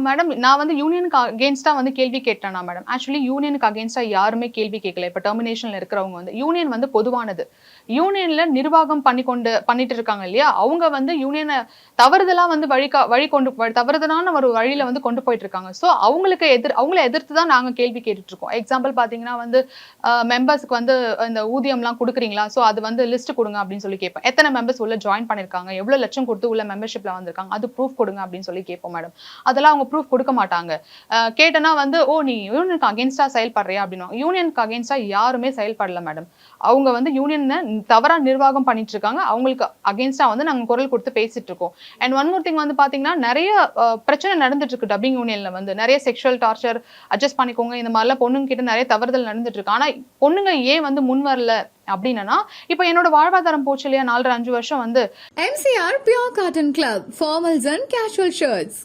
Madam நான் வந்து யூனியனுக்கு அகேன்ஸ்டா வந்து கேள்வி கேட்டேனா மேடம்? ஆக்சுவலி யூனியனுக்கு அகேன்ஸ்டா யாருமே கேள்வி கேட்கல. இப்ப டெர்மினேஷன்ல இருக்கிறவங்க வந்து யூனியன் வந்து பொதுவானது. யூனியன்ல நிர்வாகம் பண்ணிட்டு இருக்காங்க இல்லையா? அவங்க வந்து யூனியன தவறுதலா வந்து தவறுதலான ஒரு வழியில வந்து கொண்டு போயிட்டு இருக்காங்க. சோ அவங்கள எதிர்த்து தான் நாங்க கேள்வி கேட்டுட்டு இருக்கோம். எக்ஸாம்பிள் பார்த்தீங்கன்னா வந்து மெம்பர்ஸ்க்கு வந்து இந்த ஊதியம்லாம் குடுக்குறீங்களா? சோ அது வந்து லிஸ்ட் குடுங்க அப்படின்னு சொல்லி கேட்பேன். எத்தன மெம்பர்ஸ் உள்ள ஜாயின் பண்ணியிருக்காங்க? எவ்வளவு லட்சம் குடுத்து உள்ள மெம்பர்ஷிப்ல வந்திருக்காங்க? அது ப்ரூஃப் குடுங்க அப்படின்னு சொல்லி கேட்போம் மேடம். அதெல்லாம் அவங்க ப்ரூஃப் குடுக்க மாட்டாங்க. கேட்டனா வந்து, "ஓ! நீ யூனியனுக்கு அகைன்ஸ்டா செயல்படுறியா?" அப்படின்னுவாங்க. யூனியனுக்கு அகைன்ஸ்டா யாருமே செயல்படல மேடம். அவங்க வந்து யூனியன தவறா நிர்வாகம் பண்ணிட்டு இருக்காங்க. அவங்களுக்கு அகைன்ஸ்டா வந்து நாங்க குரல் குடுத்து பேசிட்டு இருக்கோம். அண்ட் ஒன் மோர் திங் வந்து பார்த்தீங்கன்னா, நெறைய பிரச்சனை நடந்துட்டு இருக்கு டப்பிங் யூனியன்ல வந்து. நெறைய செக்சுவல் டார்ச்சர், அட்ஜஸ்ட் பண்ணிக்கோங்க. இந்த மாரிலாம் பொண்ணுங்க கிட்ட நெறைய தவறுதல் நடந்துட்டு இருக்கு. ஆனா, பொண்ணுங்க ஏன் வந்து முன் வரல அப்படின்னனா, இப்ப என்னோட வாழ்வாதாரம் போச்சு இல்லையா? 4 1/2 5 வருஷம் வந்து MCR Pure Cotton Club, formals and casual shirts.